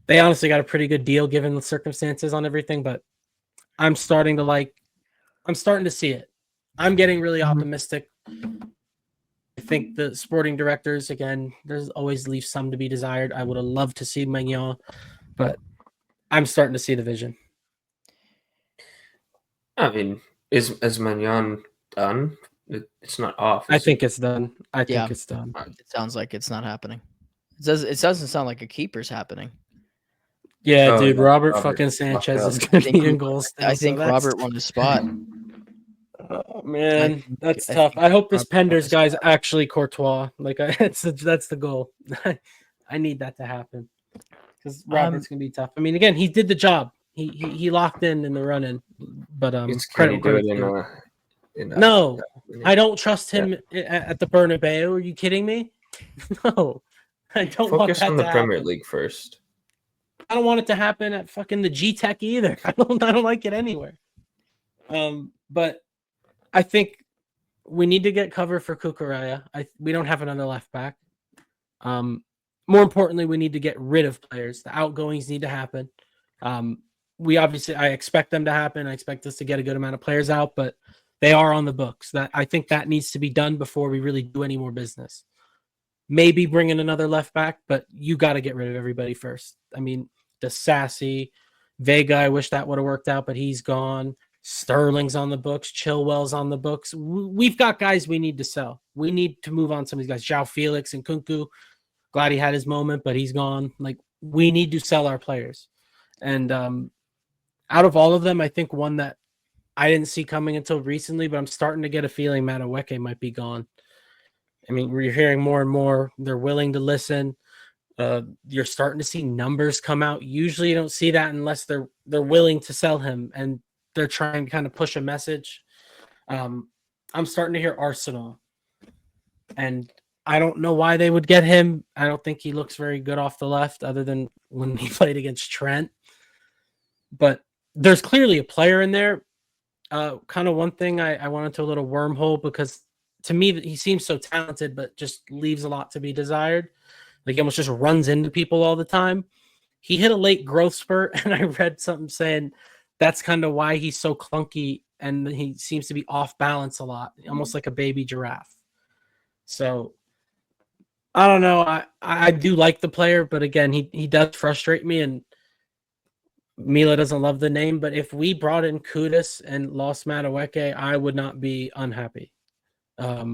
They honestly got a pretty good deal given the circumstances on everything, but I'm starting to see it. I'm getting really optimistic. I think the sporting directors, again, there's always leaves some to be desired. I would have loved to see Mignon, but I'm starting to see the vision.
I mean, is Magnan done? It's not off.
I think it's done. I think it's done.
It sounds like it's not happening. It doesn't sound like a keeper's happening.
Yeah,
Oh,
dude,
yeah,
Robert
Robert
fucking Sanchez
fucked
is
up.
going to be in goal still.
I think Robert won the spot.
Oh, man, that's
I
tough.
think
I hope this
Robert won
Penders
the
guy's
spot.
actually Courtois. Like, that's the goal. I need that to happen because Robert's going to be tough. I mean, again, he did the job. He locked in the run-in, but
Can
credit
he do it
to
in
no, I don't trust
Yeah.
him at the Bernabeu. Are you kidding me? No, I don't want
Focus
that
on
to
the Premier
happen.
League first.
I don't want it to happen at fucking the G Tech either. I don't like it anywhere. But I think we need to get cover for Cucurella. We don't have another left back. More importantly, we need to get rid of players. The outgoings need to happen. I expect them to happen. I expect us to get a good amount of players out, but they are on the books. That I think that needs to be done before we really do any more business. Maybe bring in another left back, but you got to get rid of everybody first. I mean, the Sassy, Vega, I wish that would have worked out, but he's gone. Sterling's on the books. Chilwell's on the books. We've got guys we need to sell. We need to move on some of these guys. João Felix and Kunku. Glad he had his moment, but he's gone. Like, we need to sell our players. And out of all of them, I think one that I didn't see coming until recently, but I'm starting to get a feeling Madueke might be gone. I mean, we're hearing more and more. They're willing to listen. You're starting to see numbers come out. Usually you don't see that unless they're willing to sell him and they're trying to kind of push a message. I'm starting to hear Arsenal. And I don't know why they would get him. I don't think he looks very good off the left other than when he played against Trent. But there's clearly a player in there. Kind of one thing I went into a little wormhole because to me he seems so talented, but just leaves a lot to be desired. Like he almost just runs into people all the time. He hit a late growth spurt, and I read something saying that's kind of why he's so clunky and he seems to be off balance a lot, almost like a baby giraffe. So I don't know. I do like the player, but again, he does frustrate me, and Mila doesn't love the name, but if we brought in Kudus and lost Madueke, I would not be unhappy. I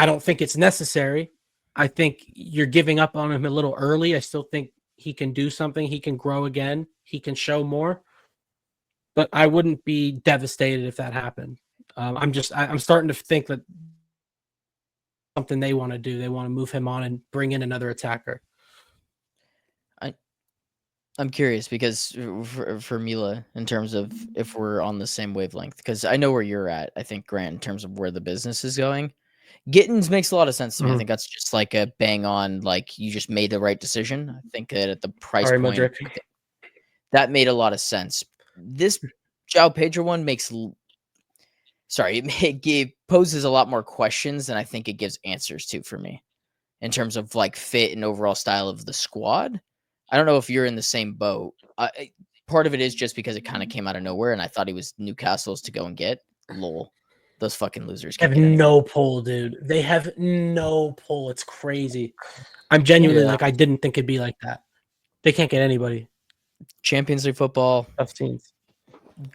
don't think it's necessary. I think you're giving up on him a little early. I still think he can do something. He can grow again. He can show more. But I wouldn't be devastated if that happened. I'm starting to think that something they want to do. They want to move him on and bring in another attacker.
I'm curious because for Mila, in terms of if we're on the same wavelength, because I know where you're at, I think, Grant, in terms of where the business is going. Gittens makes a lot of sense to me. I think that's just like a bang on, like you just made the right decision. I think that at the price point, that made a lot of sense. This João Pedro one it poses a lot more questions than I think it gives answers to for me in terms of like fit and overall style of the squad. I don't know if you're in the same boat. Part of it is just because it kind of came out of nowhere, and I thought he was Newcastle's to go and get. Lol. Those fucking losers
Have
can't get any.
no pull, dude. They have no pull. It's crazy. I'm genuinely
Yeah.
like, I didn't think it'd be like that. They can't get anybody.
Champions League football,
Tough teams.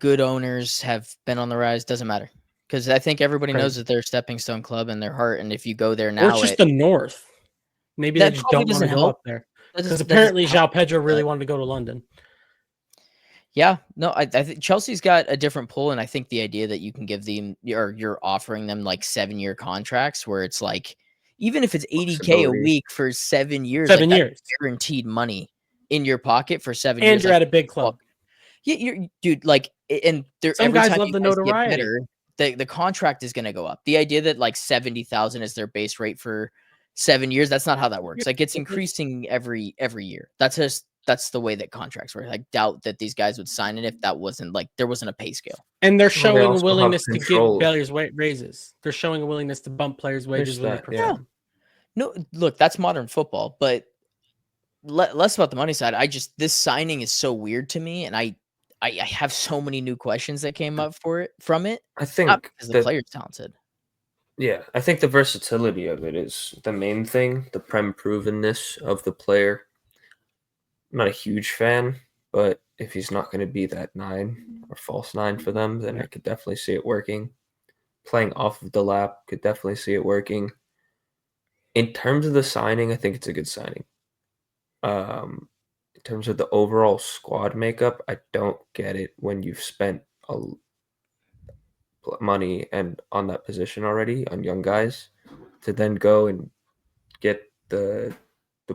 good owners have been on the rise. Doesn't matter because I think everybody knows that they're a stepping stone club in their heart, and if you go there
Or
now,
it's just the North. Maybe they
that
just
probably
don't want to
doesn't
go
help.
up there.
That
Because
does- that doesn't
apparently
help.
João Pedro really wanted to go to London.
Yeah, no, I think Chelsea's got a different pull, and I think the idea that you can give them or you're offering them like 7-year contracts where it's like even if it's 80K a
Flexibility.
week for 7 years,
7
like,
years.
that's guaranteed money in your pocket for 7
And
years.
you're
Like,
at a big club.
yeah, you're dude, like, and there
Some
every
guys
time
love
you
the
guys get
notoriety.
better, the contract is gonna go up. The idea that like 70,000 is their base rate for 7 years, that's not how that works. Like it's increasing every year. That's the way that contracts work. I doubt that these guys would sign it if that wasn't like there wasn't a pay scale.
And they're
Well, they
showing a
also have
willingness to give
control.
players raises. They're showing a willingness to bump players' wages when they
that, yeah.
perform.
No, look, that's modern football, but less about the money side. This signing is so weird to me, and I have so many new questions that came up from it.
I
Not
think
because the player's talented.
Yeah, I think the versatility of it is the main thing, the prem provenness of the player. I'm not a huge fan, but if he's not going to be that 9 or false 9 for them, then I could definitely see it working. Playing off of the lap, could definitely see it working. In terms of the signing, I think it's a good signing. In terms of the overall squad makeup, I don't get it when you've spent money and on that position already on young guys to then go and get the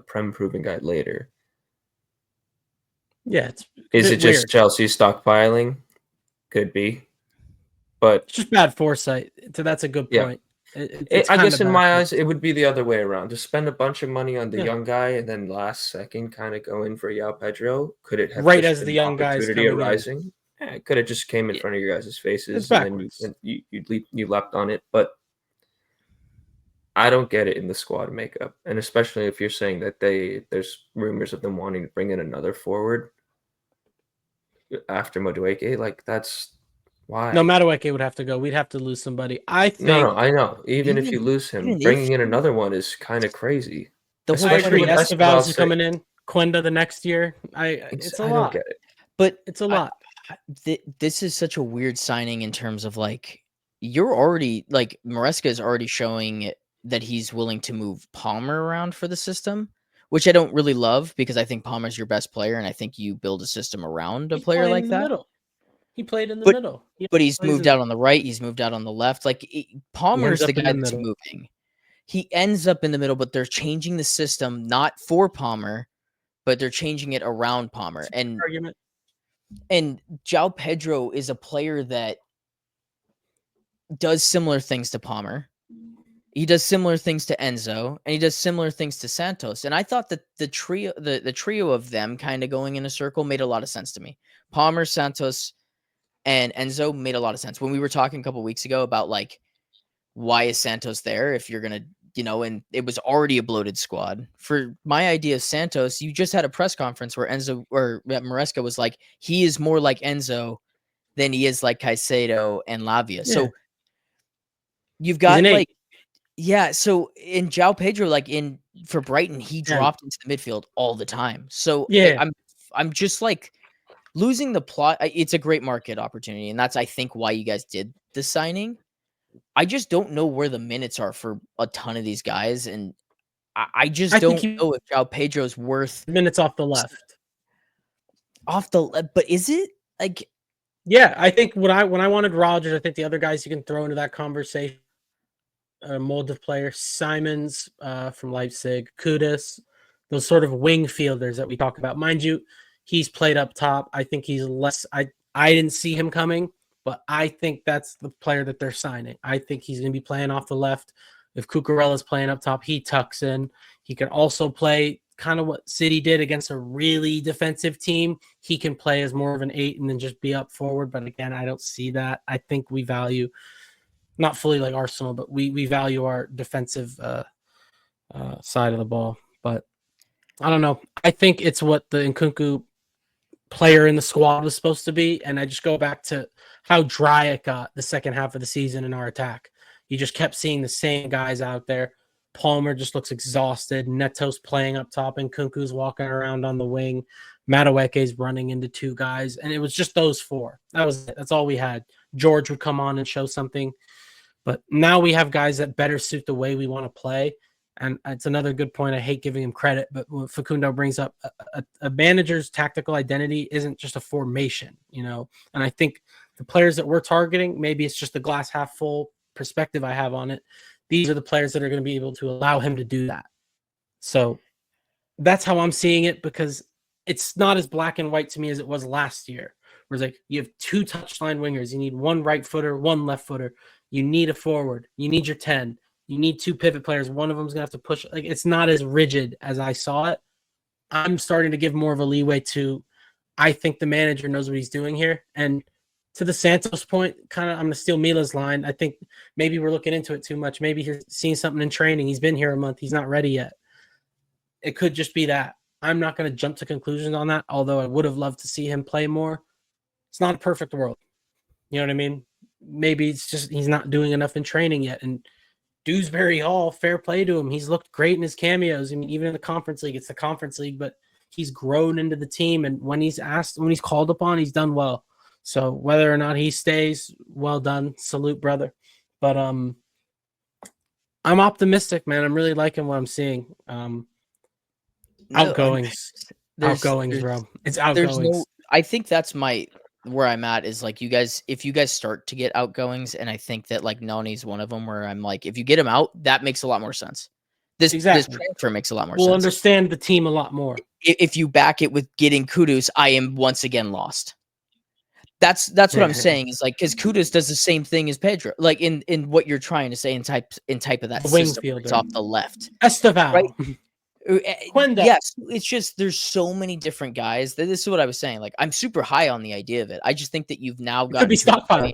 prem proven guy later.
Yeah, it's
Is it just
weird.
Chelsea stockpiling? Could be, but
It's just bad foresight. So that's a good
Yeah.
point.
I guess in my eyes, it would be the other way around. To spend a bunch of money on the
Yeah.
young guy and then last second kind of go in for João Pedro. Could it have
Right
just
as
been
the young guy's
opportunity
coming in.
arising? Yeah, it could have just came in front of your guys' faces
It's
and then
backwards.
you leapt on it. But I don't get it in the squad makeup, and especially if you're saying that there's rumors of them wanting to bring in another forward after Madueke. Like that's why.
No, Madueke would have to go. We'd have to lose somebody. I think.
No, I know. Even if you
Even-
lose him,
even
bringing
if-
in another one is kind of crazy.
The whole
I
Especially
agree.
when
Escobar
Escobar's
is coming in. Quenda the next year. It's a
I
lot.
don't get it.
But
It's a lot.
this is such a weird signing in terms of like you're already like Maresca is already showing that he's willing to move Palmer around for the system, which I don't really love because I think Palmer's your best player, and I think you build a system around a
He's
player
playing
like
in the
that.
middle. He played in the
But-
middle.
But he's
plays
moved
in-
out on the right. He's moved out on the left. Like Palmer's
up
the
in
guy
the
that's
middle.
moving. He ends up in the middle, but they're changing the system not for Palmer, but they're changing it around Palmer.
argument.
And João Pedro is a player that does similar things to Palmer. He does similar things to Enzo, and he does similar things to Santos. And I thought that the trio of them kind of going in a circle made a lot of sense to me. Palmer, Santos, and Enzo made a lot of sense. When we were talking a couple weeks ago about like why is Santos there if you're gonna, and it was already a bloated squad. For my idea of Santos, you just had a press conference where Enzo or Maresca was like, he is more like Enzo than he is like Caicedo and Lavia.
Yeah.
So you've
He's
got
an 8.
like, yeah. So in João Pedro, like for Brighton, he
10.
dropped into the midfield all the time. So
Yeah.
I'm just like losing the plot. It's a great market opportunity, and that's I think why you guys did the signing. I just don't know where the minutes are for a ton of these guys, and I just
I think
don't know if João Pedro's worth
Minutes off the left.
But is it like?
Yeah, I think when I wanted Rogers, I think the other guys you can throw into that conversation, mold of players, Simons from Leipzig, Kudus, those sort of wing fielders that we talk about. Mind you, he's played up top. I think he's less. I didn't see him coming, but I think that's the player that they're signing. I think he's going to be playing off the left. If Cucurella's playing up top, he tucks in. He can also play kind of what City did against a really defensive team. He can play as more of an 8 and then just be up forward. But again, I don't see that. I think we value, not fully like Arsenal, but we value our defensive side of the ball. But I don't know. I think it's what the Nkunku player in the squad was supposed to be. And I just go back to how dry it got the second half of the season in our attack. You just kept seeing the same guys out there. Palmer just looks exhausted. Neto's playing up top, and Kunku's walking around on the wing. Madueke's running into two guys, and it was just those four. That's all we had. George would come on and show something, but now we have guys that better suit the way we want to play. And it's another good point. I hate giving him credit, but what Facundo brings up, a manager's tactical identity isn't just a formation, And I think the players that we're targeting, maybe it's just the glass half full perspective I have on it. These are the players that are going to be able to allow him to do that. So that's how I'm seeing it, because it's not as black and white to me as it was last year. Where it's like you have two touchline wingers. You need one right footer, one left footer. You need a forward. You need your 10. You need two pivot players. One of them's going to have to push. Like, it's not as rigid as I saw it. I'm starting to give more of a leeway to, I think the manager knows what he's doing here. And to the Santos point, kind of, I'm going to steal Mila's line. I think maybe we're looking into it too much. Maybe he's seen something in training. He's been here a month. He's not ready yet. It could just be that. I'm not going to jump to conclusions on that, although I would have loved to see him play more. It's not a perfect world. You know what I mean? Maybe it's just he's not doing enough in training yet. And Dewsbury Hall, fair play to him. He's looked great in his cameos. I mean, even in the conference league, it's the conference league, but he's grown into the team. And when he's called upon, he's done well. So whether or not he stays, well done. Salute, brother. But I'm optimistic, man. I'm really liking what I'm seeing. Outgoings, bro. It's outgoings.
I think that's where I'm at is like if you guys start to get outgoings, and I think that like Noni's one of them where I'm like, if you get him out, that makes a lot more sense. This transfer makes a lot more sense.
We'll understand the team a lot more.
If you back it with getting Kudus, I am once again lost. That's what I'm saying is like, because Kudus does the same thing as Pedro, like in what you're trying to say in type of that system. It's off the left.
Esteval.
Right? Yes, it's just there's so many different guys. This is what I was saying. Like, I'm super high on the idea of it. I just think that you've now got to be stockpiling,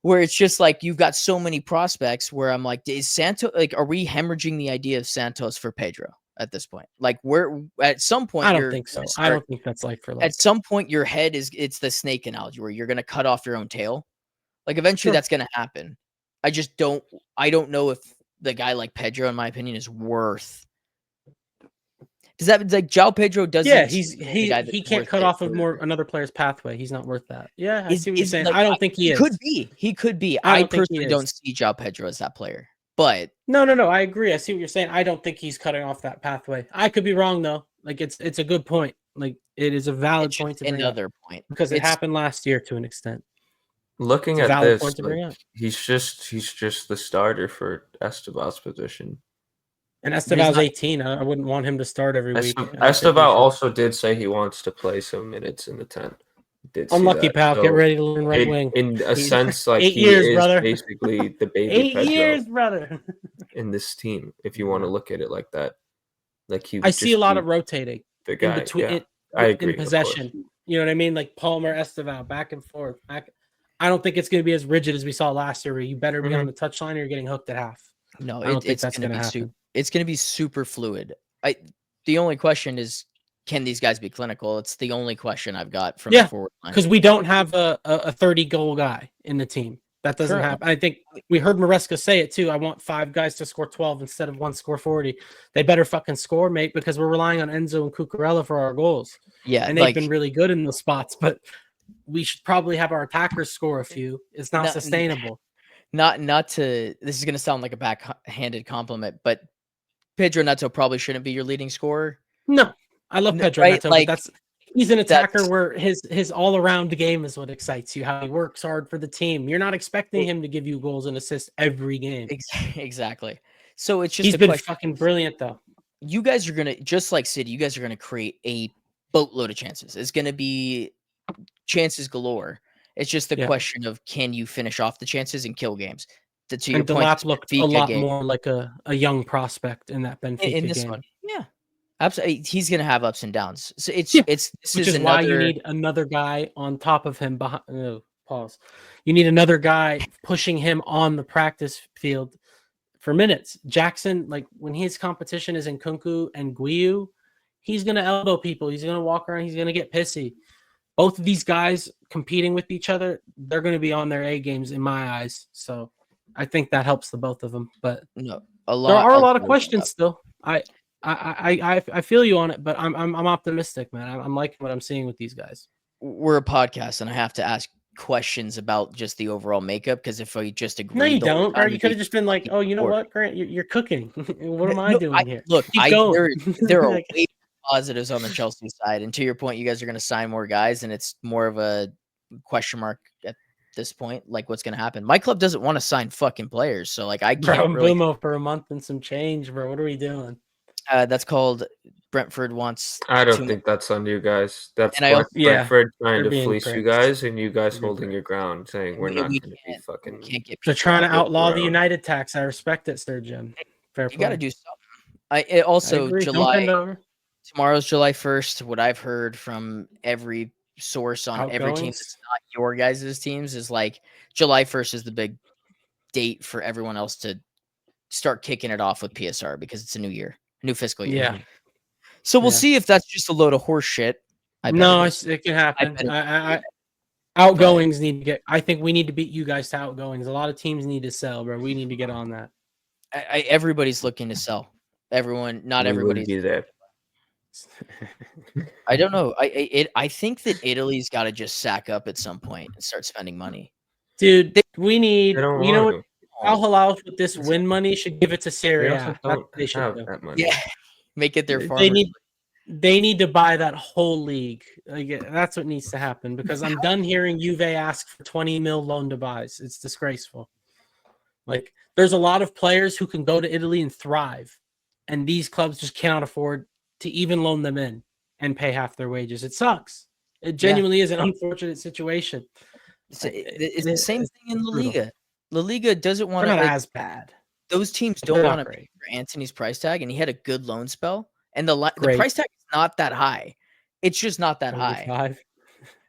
where it's just like you've got so many prospects. Where I'm like, is Santos like? Are we hemorrhaging the idea of Santos for Pedro at this point? Like, we're at some point.
I don't think so. I don't think that's like for like.
At some point, your head it's the snake analogy where you're going to cut off your own tail. Like, eventually, that's going to happen. I don't know if the guy like Pedro, in my opinion, is worth. Does that like João Pedro doesn't?
Yeah, he can't cut off another player's pathway. He's not worth that. Yeah, I see what you're saying. Like, I don't think he is.
He could be. I personally don't see João Pedro as that player. But
no, I agree. I see what you're saying. I don't think he's cutting off that pathway. I could be wrong though. Like it's a good point. Like it is a valid point to bring
another
up.
Point
because it happened last year to an extent.
Looking at this, like, he's just the starter for Esteval's position.
And Esteval's 18. I wouldn't want him to start every week.
Esteval also did say he wants to play some minutes in the 10.
Unlucky, pal. So get ready to learn right wing.
In a sense, like
8 years,
is
brother.
Basically the baby
8
Pedro
years, brother.
in this team, if you want to look at it like that. Like
I see a lot of rotating.
The guy,
I agree. In possession, you know what I mean? Like Palmer, Esteval, back and forth. I don't think it's going to be as rigid as we saw last year, where you better be on the touchline or you're getting hooked at half.
No, it's going to be it's going to be super fluid. The only question is, can these guys be clinical? It's the only question I've got from the forward line.
Because we don't have a 30-goal guy in the team. That doesn't happen. I think we heard Maresca say it too. I want 5 guys to score 12 instead of 1 score 40. They better fucking score, mate, because we're relying on Enzo and Cucurella for our goals. Yeah, and they've been really good in those spots, but we should probably have our attackers score a few. It's not sustainable.
Not to. This is going to sound like a backhanded compliment, but Pedro Neto probably shouldn't be your leading scorer.
No, I love Pedro Neto. Like, but he's an attacker where his all-around game is what excites you. How he works hard for the team. You're not expecting him to give you goals and assists every game.
Exactly. So it's just
he's been fucking brilliant though.
You guys are gonna, just like City, you guys are gonna create a boatload of chances. It's gonna be chances galore. It's just the question of, can you finish off the chances and kill games? To your point,
Delap looked a lot more like a young prospect in that Benfica
in this
game.
one. Yeah, absolutely. He's going to have ups and downs. So this
which is why you need another guy on top of him. Pause. You need another guy pushing him on the practice field for minutes. Jackson, like when his competition is in Kunku and Guiu, he's going to elbow people. He's going to walk around. He's going to get pissy. both of these guys competing with each other, they're going to be on their A games in my eyes. So I think that helps the both of them. But
No,
there are a lot of
lot.
questions still. I feel you on it, but I'm optimistic, man. I'm liking what I'm seeing with these guys.
We're a podcast, and I have to ask questions about just the overall makeup, because if I just agree,
No, you don't, bro. You could have just been like, "Oh, you know
bored.
what, Grant? You're cooking. What am I
No,
doing here?"
Look,
Keep going.
there are
Like,
way more positives on the Chelsea side, and to your point, you guys are going to sign more guys, and it's more of a question mark at this point. Like, what's going to happen? My club doesn't want to sign fucking players, so like I
bro,
can't really.
Bumo for a month and some change, bro. What are we doing?
That's called Brentford wants.
I don't think that's on you guys. That's
And I also-
Brentford trying
they're
to
being
fleece you
pricks.
guys, and you guys
They're being
holding your ground, saying we're
we
not going to be
can't
fucking.
get.
They're
people
trying to
out.
outlaw the
around.
United tax. I respect it, Sir Jim. Fair
You got to
play.
do something. Also
agree. Don't
July.
bend over.
Tomorrow's July 1st. What I've heard from every source on every team
Outgoings?
that's not your guys' teams is like July 1st is the big date for everyone else to start kicking it off with PSR, because it's a new year, new fiscal year.
Yeah.
So we'll
Yeah.
see if that's just a load of horse shit.
No, it can happen. Outgoings need to get. I think we need to beat you guys to outgoings. A lot of teams need to sell, bro. We need to get on that.
Everybody's looking to sell. Everyone, not
We will
everybody's.
be there.
I don't know. I think that Italy's got to just sack up at some point and start spending money.
Dude, we need.
They don't
You know
want
what?
to.
Al Hilal with this win money should give it to
They
Serie
also
A. That's
don't
what they should
have
do.
that money.
Yeah, make it their
They
farmers.
They need to buy that whole league. Like, that's what needs to happen, because I'm done hearing Juve ask for 20 mil loan to buys. It's disgraceful. Like, there's a lot of players who can go to Italy and thrive, and these clubs just cannot afford to even loan them in and pay half their wages. It sucks. It genuinely is an unfortunate situation.
It's the same thing in La Liga. La Liga doesn't want
They're
to.
not as bad.
Those teams
They're
don't
not
want to
great.
pay for Anthony's price tag, and he had a good loan spell. And the
Great.
price tag is not that high. It's just not that high.
45.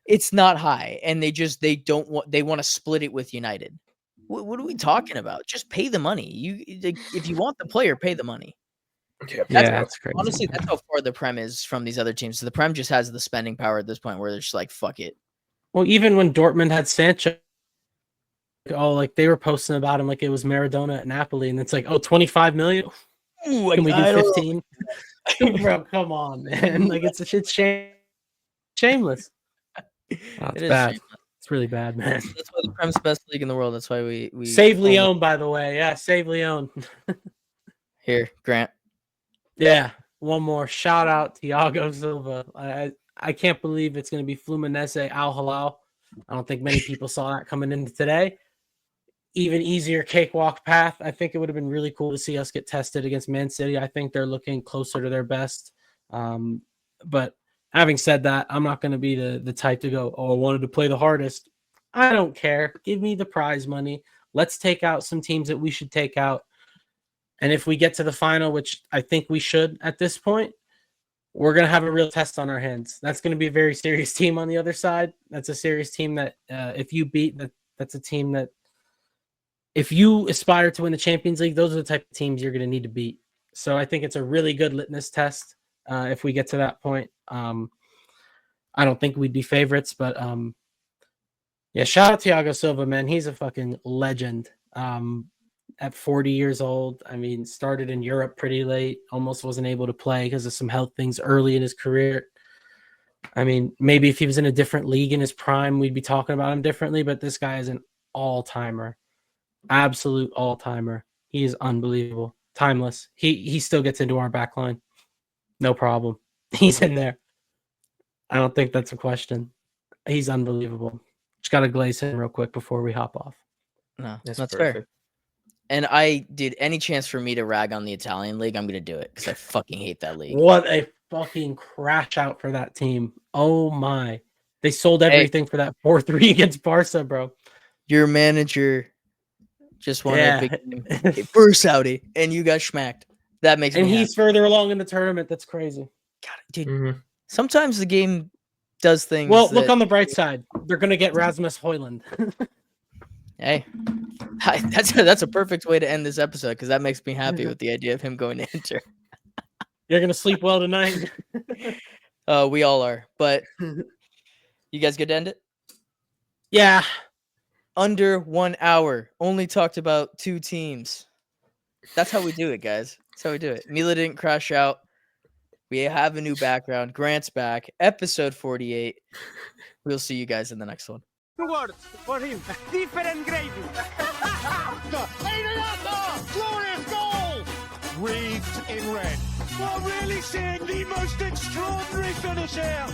It's not high, and they don't want. They want to split it with United. What are we talking about? Just pay the money. If you want the player, pay the money.
That's crazy.
Honestly, that's how far the Prem is from these other teams. So the Prem just has the spending power at this point where they're just like, fuck it.
Well, even when Dortmund had Sancho, like they were posting about him like it was Maradona at Napoli, and it's like, 25 million.
Ooh,
Can we do 15? Bro, come on, man. Like it's shameless.
It
It's
is
bad.
shameless.
It's really bad, man.
That's why the Prem's the best league in the world. That's why we
Save Leon, by the way. Yeah, save Leon.
Here, Grant.
Yeah, one more shout out Thiago Silva. I can't believe it's going to be Fluminense Al Hilal. I don't think many people saw that coming into today. Even easier cakewalk path. I think it would have been really cool to see us get tested against Man City. I think they're looking closer to their best. But having said that, I'm not going to be the type to go, I wanted to play the hardest. I don't care. Give me the prize money. Let's take out some teams that we should take out. And if we get to the final, which I think we should at this point, we're going to have a real test on our hands. That's going to be a very serious team on the other side. That's a serious team that if you beat, that's a team that if you aspire to win the Champions League, those are the type of teams you're going to need to beat. So I think it's a really good litmus test if we get to that point. I don't think we'd be favorites, but yeah, shout out Thiago Silva, man. He's a fucking legend. At 40 years old, I mean, started in Europe pretty late, almost wasn't able to play because of some health things early in his career. I mean, maybe if he was in a different league in his prime, we'd be talking about him differently, but this guy is an all-timer. Absolute all-timer. He is unbelievable. Timeless. He still gets into our back line. No problem. He's in there. I don't think that's a question. He's unbelievable. Just got to glaze him real quick before we hop off.
No, that's
perfect.
fair. And any chance for me to rag on the Italian league, I'm going to do it because I fucking hate that league.
What a fucking crash out for that team. Oh my. They sold everything for that 4-3 against Barca, bro.
Your manager just won a big game for Saudi, and you got smacked. That makes me happy.
He's further along in the tournament. That's crazy.
God, dude. Sometimes the game does things.
Well, look on the bright side. They're going to get Rasmus Højlund.
Hey, that's a perfect way to end this episode because that makes me happy with the idea of him going to Inter.
You're going to sleep well tonight.
We all are. But You guys good to end it?
Yeah.
Under 1 hour. Only talked about 2 teams. That's how we do it, guys. That's how we do it. Mila didn't crash out. We have a new background. Grant's back. Episode 48. We'll see you guys in the next one.
Words for him. Different gravy. Glorious goal. Wreathed in red. We're really seeing the most extraordinary finish here.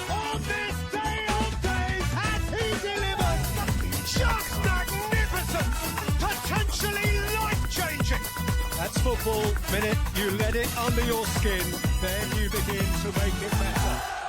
On this day of days, has he delivered? Just magnificent. Potentially life-changing. That's football. Minute you let it under your skin, then you begin to make it better.